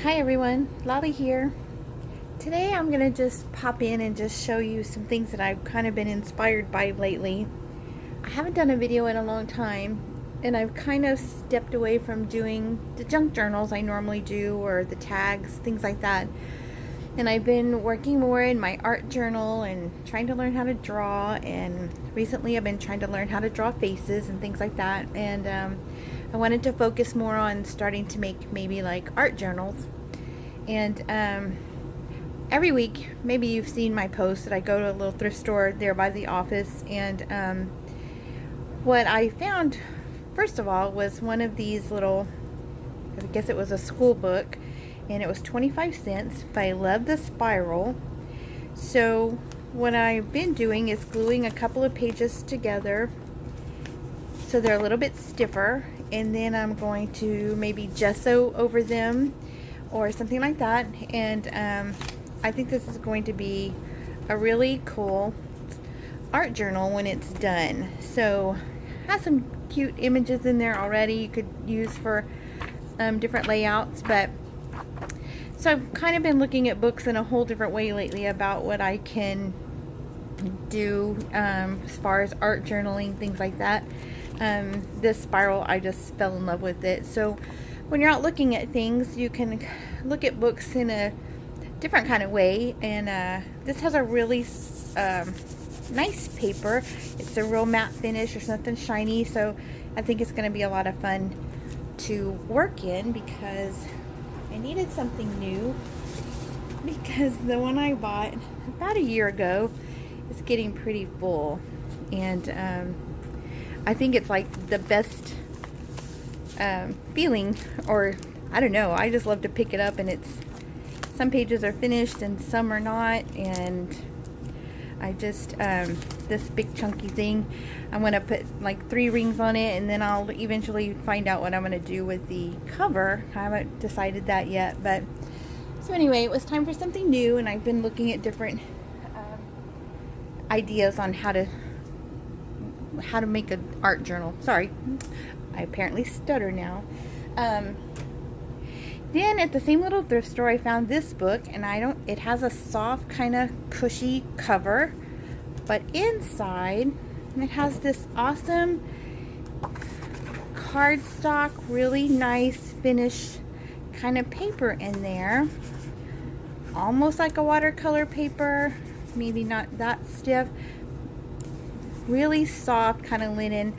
Hi everyone, Lolly here. Today I'm going to just pop in and just show you some things that I've kind of been inspired by lately. I haven't done a video in a long time, and I've kind of stepped away from doing the junk journals I normally do, or the tags, things like that. And I've been working more in my art journal and trying to learn how to draw, and recently I've been trying to learn how to draw faces and things like that. And I wanted to focus more on starting to make maybe like art journals. And every week, maybe you've seen my post that I go to a little thrift store there by the office, and what I found first of all was one of these little, I guess it was a school book, and it was 25 cents, but I love the spiral. So what I've been doing is gluing a couple of pages together so they're a little bit stiffer, and then I'm going to maybe gesso over them or something like that. And I think this is going to be a really cool art journal when it's done. So has some cute images in there already you could use for different layouts. But so I've kind of been looking at books in a whole different way lately about what I can do as far as art journaling, things like that. This spiral, I just fell in love with it. So when you're out looking at things, you can look at books in a different kind of way. And this has a really nice paper. It's a real matte finish or something shiny. So I think it's going to be a lot of fun to work in, because I needed something new, because the one I bought about a year ago is getting pretty full. And I think it's like the best feeling, or I don't know, I just love to pick it up, and it's, some pages are finished and some are not, and I just this big chunky thing, I'm gonna put like 3 rings on it, and then I'll eventually find out what I'm gonna do with the cover. I haven't decided that yet. But so anyway, it was time for something new, and I've been looking at different ideas on how to make an art journal. Sorry, I apparently stutter now. Then at the same little thrift store, I found this book, and it has a soft kind of cushy cover, but inside it has this awesome cardstock, really nice finish kind of paper in there, almost like a watercolor paper, maybe not that stiff, really soft kind of linen.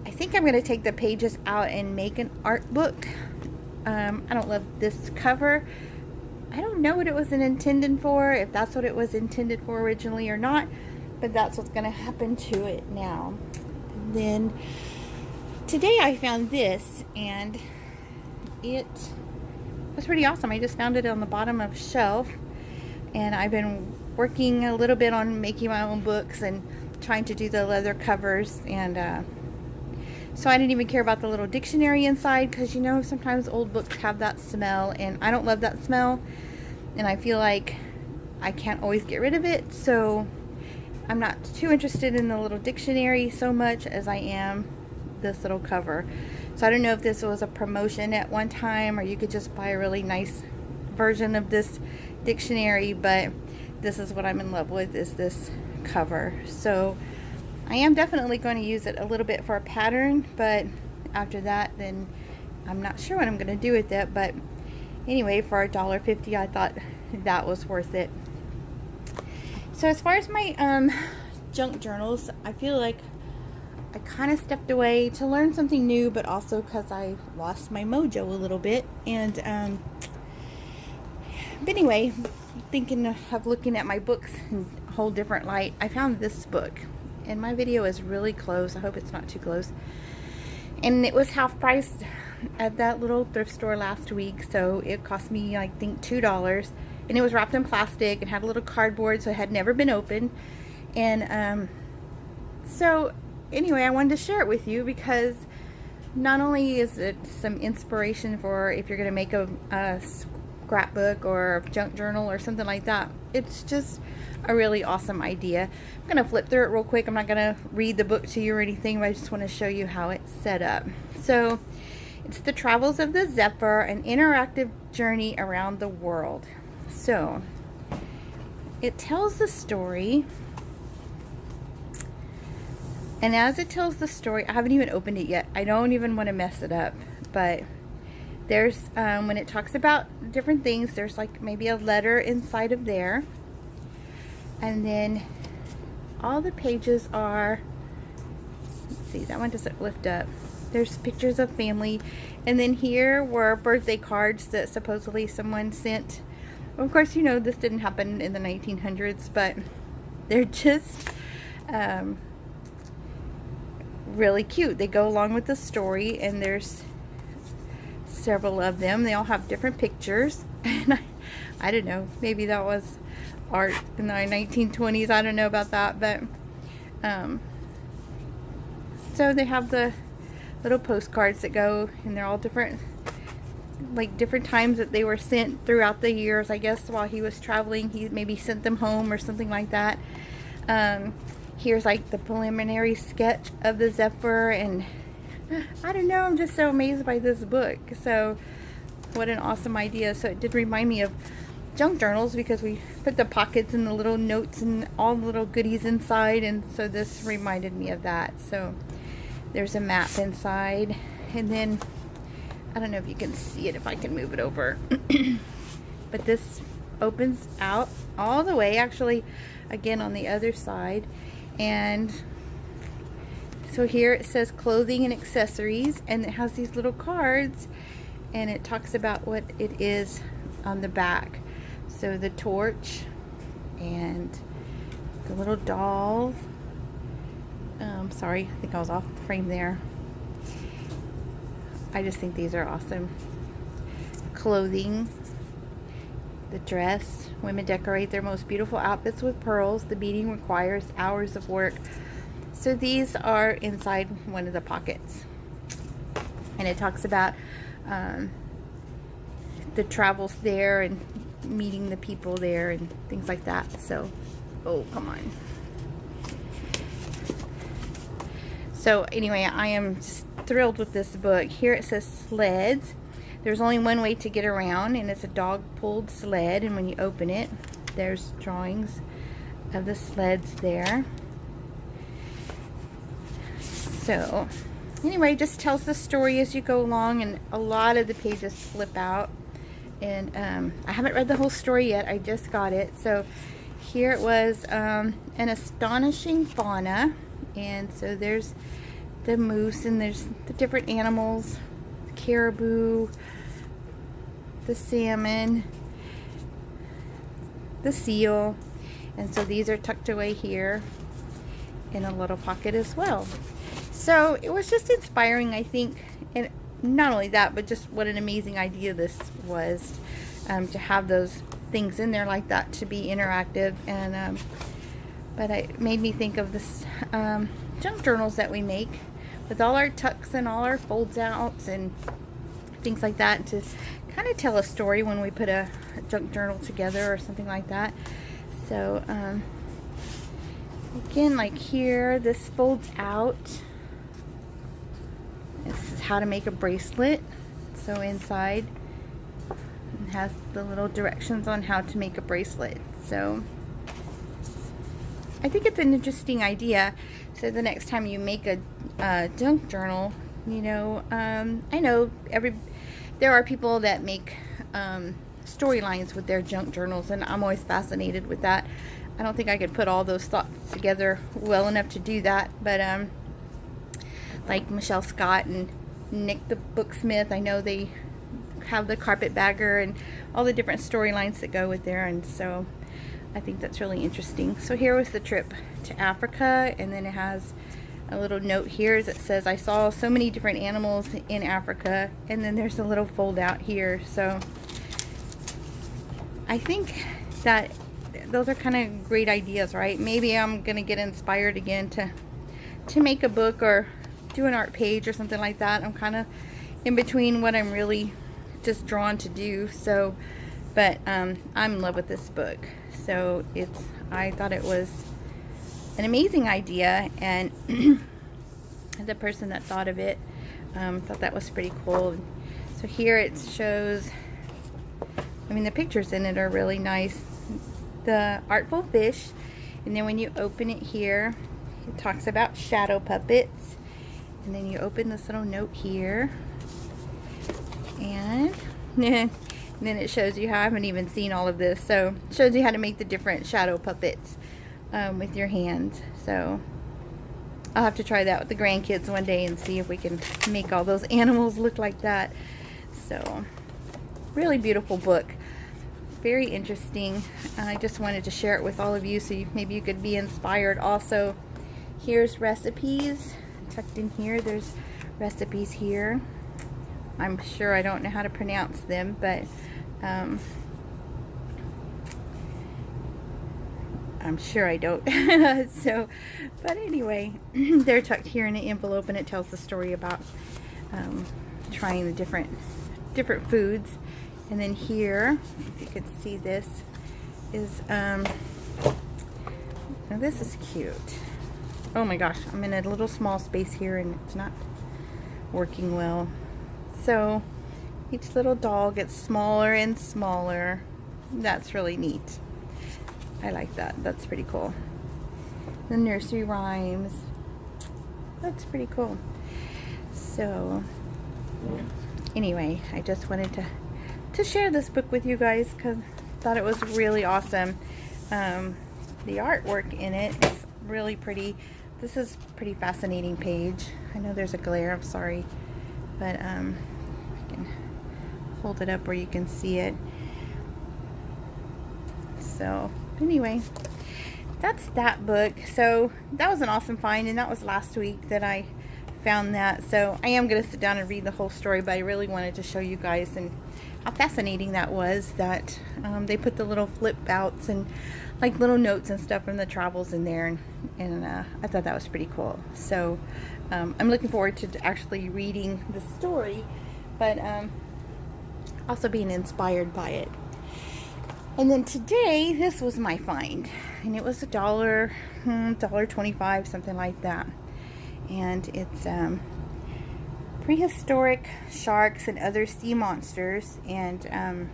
I think I'm going to take the pages out and make an art book. I don't love this cover. I don't know what it was intended for, if that's what it was intended for originally or not, but that's what's going to happen to it now. And then today I found this, and it was pretty awesome. I just found it on the bottom of a shelf, and I've been working a little bit on making my own books and trying to do the leather covers, and so I didn't even care about the little dictionary inside, because you know sometimes old books have that smell, and I don't love that smell, and I feel like I can't always get rid of it. So I'm not too interested in the little dictionary so much as I am this little cover. So I don't know if this was a promotion at one time, or you could just buy a really nice version of this dictionary, but this is what I'm in love with, is this cover. So I am definitely going to use it a little bit for a pattern, but after that, then I'm not sure what I'm going to do with it. But anyway, for $1.50, I thought that was worth it. So as far as my junk journals, I feel like I kind of stepped away to learn something new, but also because I lost my mojo a little bit. And but anyway, thinking of looking at my books in a whole different light, I found this book. And my video is really close. I hope it's not too close. And it was half price at that little thrift store last week. So it cost me, I think, $2. And it was wrapped in plastic and had a little cardboard, so it had never been opened. And so anyway, I wanted to share it with you, because not only is it some inspiration for if you're going to make a scrapbook or a junk journal or something like that, it's just a really awesome idea. I'm going to flip through it real quick. I'm not going to read the book to you or anything, but I just want to show you how it's set up. So It's The Travels of the Zephyr, an interactive journey around the world. So it tells the story, and as it tells the story, I haven't even opened it yet. I don't even want to mess it up, but there's when it talks about different things, there's like maybe a letter inside of there, and then all the pages are, let's see, that one doesn't lift up. There's pictures of family, and then here were birthday cards that supposedly someone sent. Of course, you know, this didn't happen in the 1900s, but they're just really cute. They go along with the story, and there's several of them. They all have different pictures, and I don't know, maybe that was art in the 1920s. I don't know about that, but so they have the little postcards that go, and they're all different, like different times that they were sent throughout the years. I guess while he was traveling, he maybe sent them home or something like that. Here's like the preliminary sketch of the Zephyr, and I don't know, I'm just so amazed by this book. So what an awesome idea. So it did remind me of junk journals, because we put the pockets and the little notes and all the little goodies inside, and so this reminded me of that. So there's a map inside, and then I don't know if you can see it, if I can move it over but this opens out all the way, actually, again on the other side. And so here it says clothing and accessories, and it has these little cards, and it talks about what it is on the back. So the torch and the little doll. Sorry, I think I was off the frame there. I just think these are awesome. Clothing, the dress. Women decorate their most beautiful outfits with pearls. The beading requires hours of work. So these are inside one of the pockets, and it talks about the travels there and meeting the people there and things like that. So, oh, come on. So anyway, I am just thrilled with this book. Here it says sleds. There's only one way to get around, and it's a dog-pulled sled, and when you open it, there's drawings of the sleds there. So anyway, just tells the story as you go along, and a lot of the pages flip out. And I haven't read the whole story yet. I just got it. So here it was, an astonishing fauna, and so there's the moose, and there's the different animals, the caribou, the salmon, the seal, and so these are tucked away here in a little pocket as well. So it was just inspiring, I think, and not only that, but just what an amazing idea this was, to have those things in there like that, to be interactive. And but it made me think of this junk journals that we make with all our tucks and all our folds outs and things like that, to kind of tell a story when we put a junk journal together or something like that. So again, like here, this folds out. This is how to make a bracelet. So inside it has the little directions on how to make a bracelet. So I think it's an interesting idea. So the next time you make a junk journal, you know, I know there are people that make storylines with their junk journals, and I'm always fascinated with that. I don't think I could put all those thoughts together well enough to do that, but like Michelle Scott and Nick the Booksmith, I know they have the Carpetbagger and all the different storylines that go with there, and so I think that's really interesting. So here was the trip to Africa, and then it has a little note here that says, I saw so many different animals in Africa, and then there's a little fold out here. So I think that those are kind of great ideas, right? Maybe I'm gonna get inspired again to make a book or do an art page or something like that. I'm kind of in between what I'm really just drawn to do. So but I'm in love with this book. So I thought it was an amazing idea, and the person that thought of it Thought that was pretty cool. So here it shows, I mean, the pictures in it are really nice. The Artful Fish, and then when you open it here, it talks about shadow puppets. And then you open this little note here, and then it shows you how, I haven't even seen all of this, so it shows you how to make the different shadow puppets with your hands. So I'll have to try that with the grandkids one day and see if we can make all those animals look like that. So really beautiful book, very interesting. I just wanted to share it with all of you so maybe you could be inspired also. Here's recipes tucked in here. There's recipes here. I'm sure I don't know how to pronounce them, but I'm sure I don't. So, but anyway, they're tucked here in an envelope, and it tells the story about trying the different foods. And then here, if you could see this, is now this is cute. Oh my gosh, I'm in a little small space here and it's not working well. So each little doll gets smaller and smaller. That's really neat. I like that. That's pretty cool. The nursery rhymes. That's pretty cool. So anyway, I just wanted to share this book with you guys because I thought it was really awesome. The artwork in it is really pretty. This is a pretty fascinating page. I know there's a glare, I'm sorry, but I can hold it up where you can see it. So anyway, that's that book. So that was an awesome find, and that was last week that I found that. So I am going to sit down and read the whole story, but I really wanted to show you guys and how fascinating that was, that they put the little flip outs and like little notes and stuff from the travels in there, and I thought that was pretty cool. So I'm looking forward to actually reading the story, but also being inspired by it. And then today, this was my find, and it was $1.25, something like that. And it's prehistoric sharks and other sea monsters. And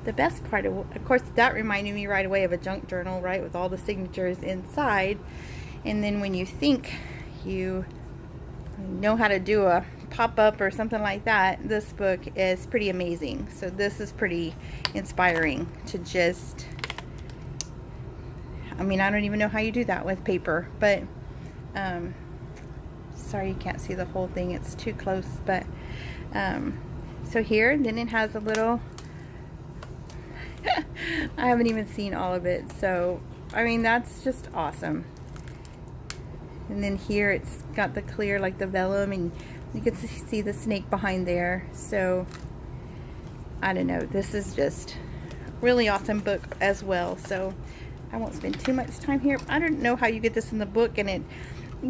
the best part of course, that reminded me right away of a junk journal, right, with all the signatures inside. And then when you think you know how to do a pop-up or something like that, this book is pretty amazing. So this is pretty inspiring to just, I mean, I don't even know how you do that with paper, but sorry you can't see the whole thing, it's too close. But so here, then it has a little I haven't even seen all of it, so I mean, that's just awesome. And then here it's got the clear, like the vellum, and you can see the snake behind there. So I don't know, this is just really awesome book as well. So I won't spend too much time here. I don't know how you get this in the book and it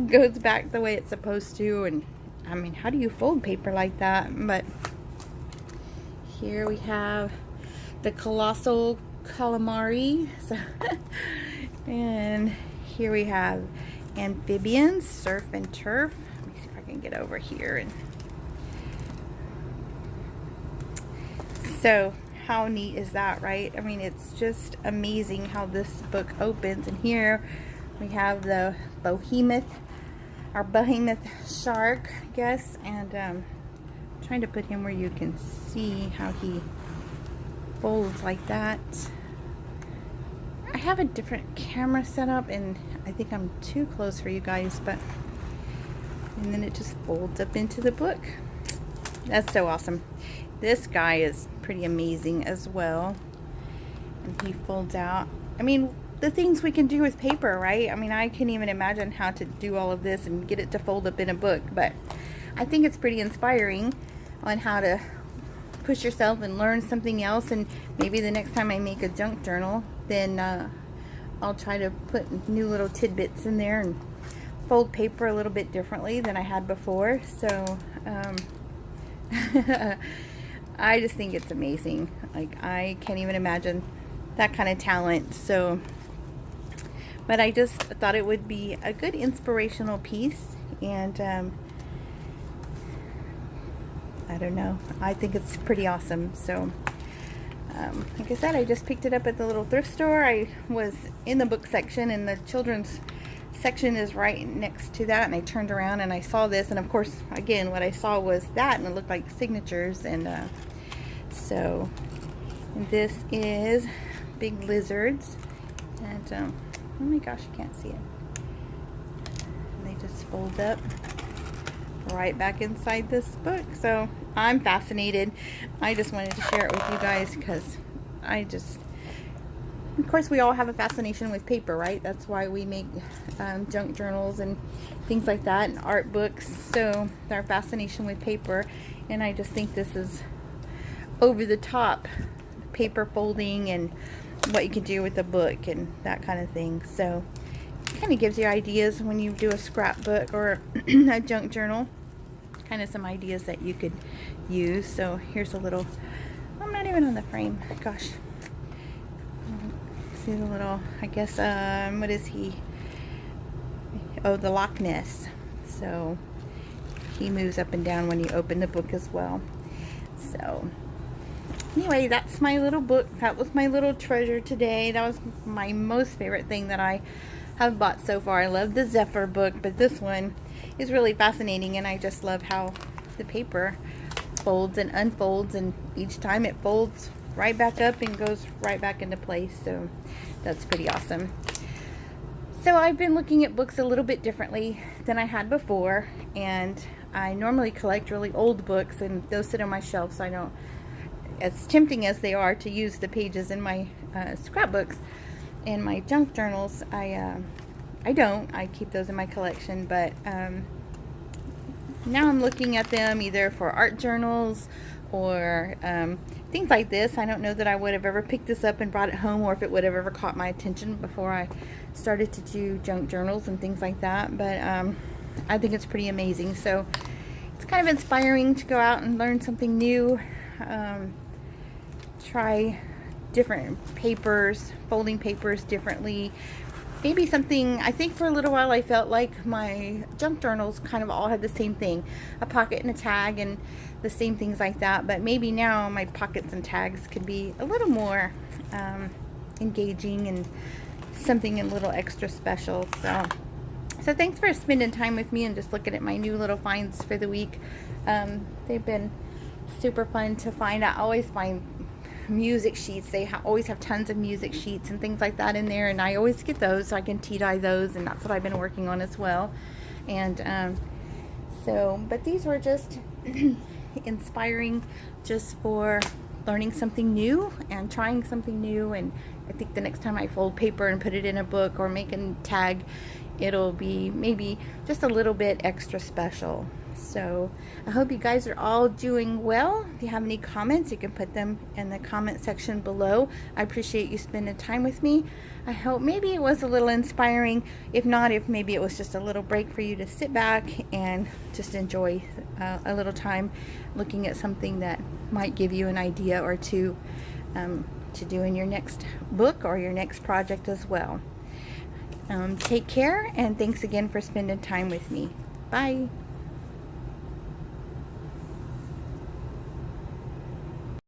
goes back the way it's supposed to, and I mean, how do you fold paper like that? But here we have the colossal calamari. So and here we have amphibians, surf and turf. Let me see if I can get over here. And so how neat is that, right? I mean, it's just amazing how this book opens. And here we have the behemoth shark, I guess. And I'm trying to put him where you can see how he folds like that. I have a different camera set up and I think I'm too close for you guys, but and then it just folds up into the book. That's so awesome. This guy is pretty amazing as well, and he folds out. I mean, the things we can do with paper, right? I mean, I can't even imagine how to do all of this and get it to fold up in a book, but I think it's pretty inspiring on how to push yourself and learn something else. And maybe the next time I make a junk journal, then I'll try to put new little tidbits in there and fold paper a little bit differently than I had before. So I just think it's amazing. Like, I can't even imagine that kind of talent. So, but I just thought it would be a good inspirational piece, and don't know. I think it's pretty awesome. So like I said, I just picked it up at the little thrift store. I was in the book section, and the children's section is right next to that, and I turned around and I saw this, and of course, again, what I saw was that, and it looked like signatures. And so this is Big Lizards, and oh my gosh, you can't see it. And they just fold up right back inside this book. So I'm fascinated. I just wanted to share it with you guys because of course, we all have a fascination with paper, right? That's why we make junk journals and things like that, and art books. So our fascination with paper, and I just think this is over the top paper folding and what you can do with a book and that kind of thing. So it kind of gives you ideas when you do a scrapbook or a junk journal, kind of some ideas that you could use. So here's a little, I'm not even on the frame, gosh. See the little, I guess, what is he? Oh, the Loch Ness. So he moves up and down when you open the book as well. So anyway, that's my little book. That was my little treasure today. That was my most favorite thing that I have bought so far. I love the Zephyr book, but this one is really fascinating, and I just love how the paper folds and unfolds, and each time it folds right back up and goes right back into place. So that's pretty awesome. So I've been looking at books a little bit differently than I had before, and I normally collect really old books, and those sit on my shelf, so I don't, as tempting as they are to use the pages in my scrapbooks and my junk journals, I keep those in my collection. But now I'm looking at them either for art journals or things like this. I don't know that I would have ever picked this up and brought it home, or if it would have ever caught my attention before I started to do junk journals and things like that. But I think it's pretty amazing. So it's kind of inspiring to go out and learn something new, try different papers, folding papers differently. Maybe something, I think for a little while I felt like my junk journals kind of all had the same thing, a pocket and a tag and the same things like that. But maybe now my pockets and tags could be a little more engaging and something a little extra special. So thanks for spending time with me and just looking at my new little finds for the week. They've been super fun to find. I always find music sheets. They always have tons of music sheets and things like that in there, and I always get those so I can tea dye those, and that's what I've been working on as well. And but these were just inspiring, just for learning something new and trying something new. And I think the next time I fold paper and put it in a book or make a tag, it'll be maybe just a little bit extra special. So I hope you guys are all doing well. If you have any comments, you can put them in the comment section below. I appreciate you spending time with me. I hope maybe it was a little inspiring. If not, if maybe it was just a little break for you to sit back and just enjoy a little time looking at something that might give you an idea or two to do in your next book or your next project as well. Take care, and thanks again for spending time with me. Bye.